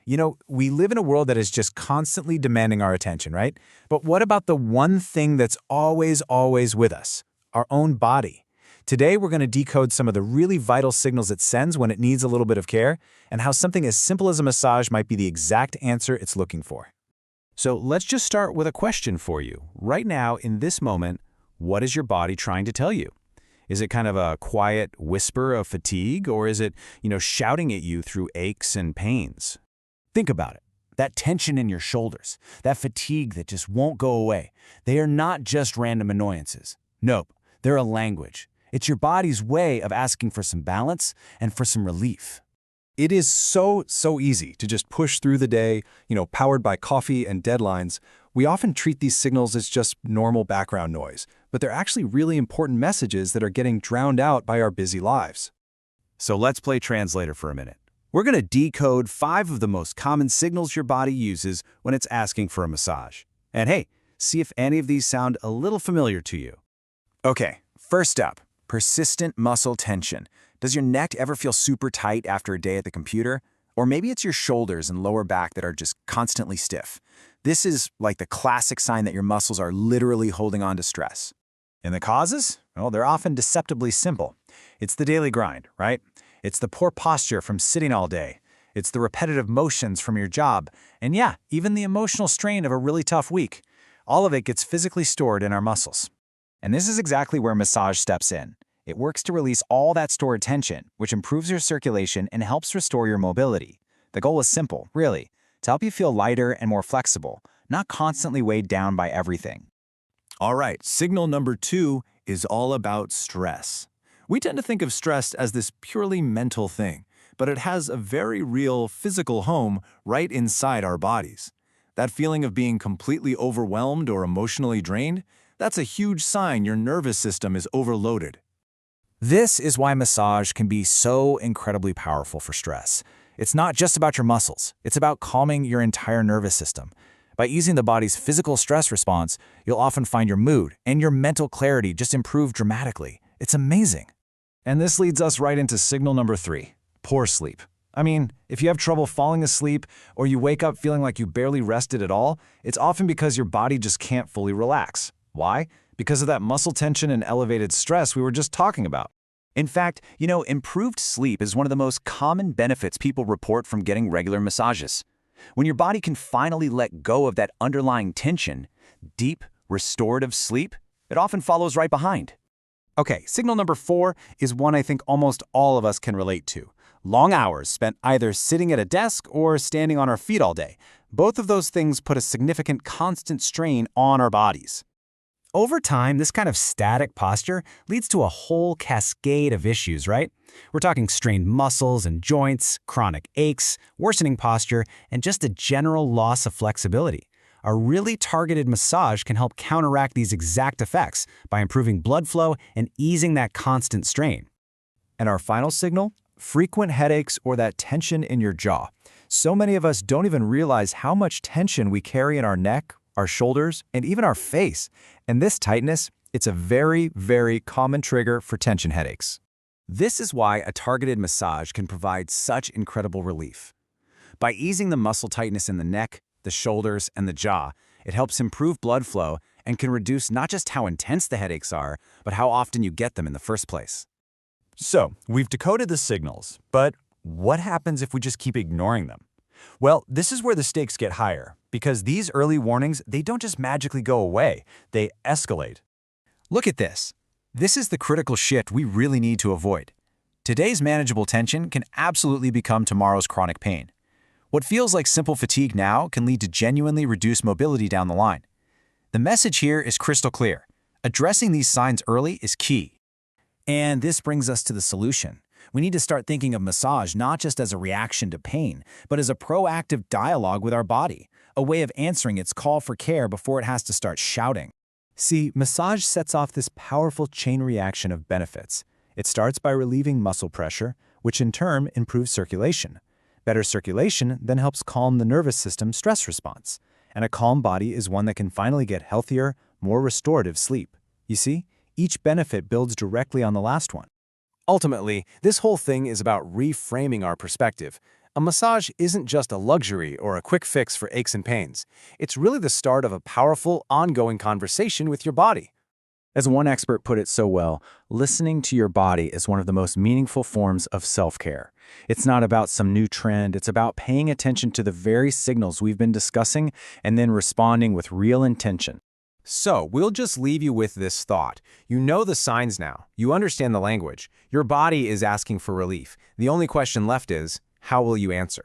We live in a world that is just constantly demanding our attention, right? But what about the one thing that's always, always with us? Our own body. Today, we're going to decode some of the really vital signals it sends when it needs a little bit of care, and how something as simple as a massage might be the exact answer it's looking for. So let's just start with a question for you. Right now, in this moment, what is your body trying to tell you? Is it kind of a quiet whisper of fatigue, or is it, shouting at you through aches and pains? Think about it. That tension in your shoulders, that fatigue that just won't go away, they are not just random annoyances. Nope, they're a language. It's your body's way of asking for some balance and for some relief. It is so easy to just push through the day, powered by coffee and deadlines. We often treat these signals as just normal background noise, but they're actually really important messages that are getting drowned out by our busy lives. So let's play translator for a minute. We're going to decode 5 of the most common signals your body uses when it's asking for a massage. And hey, see if any of these sound a little familiar to you. Okay, first up, persistent muscle tension. Does your neck ever feel super tight after a day at the computer? Or maybe it's your shoulders and lower back that are just constantly stiff. This is like the classic sign that your muscles are literally holding on to stress. And the causes? Well, they're often deceptively simple. It's the daily grind, right? It's the poor posture from sitting all day. It's the repetitive motions from your job. And yeah, even the emotional strain of a really tough week. All of it gets physically stored in our muscles. And this is exactly where massage steps in. It works to release all that stored tension, which improves your circulation and helps restore your mobility. The goal is simple, really, to help you feel lighter and more flexible, not constantly weighed down by everything. All right, signal number 2 is all about stress. We tend to think of stress as this purely mental thing, but it has a very real physical home right inside our bodies. That feeling of being completely overwhelmed or emotionally drained, that's a huge sign your nervous system is overloaded. This is why massage can be so incredibly powerful for stress. It's not just about your muscles, it's about calming your entire nervous system. By easing the body's physical stress response, you'll often find your mood and your mental clarity just improve dramatically. It's amazing. And this leads us right into signal number 3, poor sleep. I mean, if you have trouble falling asleep or you wake up feeling like you barely rested at all, it's often because your body just can't fully relax. Why? Because of that muscle tension and elevated stress we were just talking about. In fact, improved sleep is one of the most common benefits people report from getting regular massages. When your body can finally let go of that underlying tension, deep, restorative sleep, it often follows right behind. Okay, signal number 4 is one I think almost all of us can relate to. Long hours spent either sitting at a desk or standing on our feet all day. Both of those things put a significant constant strain on our bodies. Over time, this kind of static posture leads to a whole cascade of issues, right? We're talking strained muscles and joints, chronic aches, worsening posture, and just a general loss of flexibility. A really targeted massage can help counteract these exact effects by improving blood flow and easing that constant strain. And our final signal? Frequent headaches or that tension in your jaw. So many of us don't even realize how much tension we carry in our neck, our shoulders, and even our face. And this tightness, it's a very, very common trigger for tension headaches. This is why a targeted massage can provide such incredible relief. By easing the muscle tightness in the neck, the shoulders, and the jaw, it helps improve blood flow and can reduce not just how intense the headaches are, but how often you get them in the first place. So, we've decoded the signals, but what happens if we just keep ignoring them? Well, this is where the stakes get higher, because these early warnings, they don't just magically go away, they escalate. Look at this. This is the critical shift we really need to avoid. Today's manageable tension can absolutely become tomorrow's chronic pain. What feels like simple fatigue now can lead to genuinely reduced mobility down the line. The message here is crystal clear. Addressing these signs early is key. And this brings us to the solution. We need to start thinking of massage not just as a reaction to pain, but as a proactive dialogue with our body, a way of answering its call for care before it has to start shouting. See, massage sets off this powerful chain reaction of benefits. It starts by relieving muscle pressure, which in turn improves circulation. Better circulation then helps calm the nervous system's stress response. And a calm body is one that can finally get healthier, more restorative sleep. You see, each benefit builds directly on the last one. Ultimately, this whole thing is about reframing our perspective. A massage isn't just a luxury or a quick fix for aches and pains. It's really the start of a powerful, ongoing conversation with your body. As one expert put it so well, listening to your body is one of the most meaningful forms of self-care. It's not about some new trend, it's about paying attention to the very signals we've been discussing and then responding with real intention. So, we'll just leave you with this thought. You know the signs now. You understand the language. Your body is asking for relief. The only question left is, how will you answer?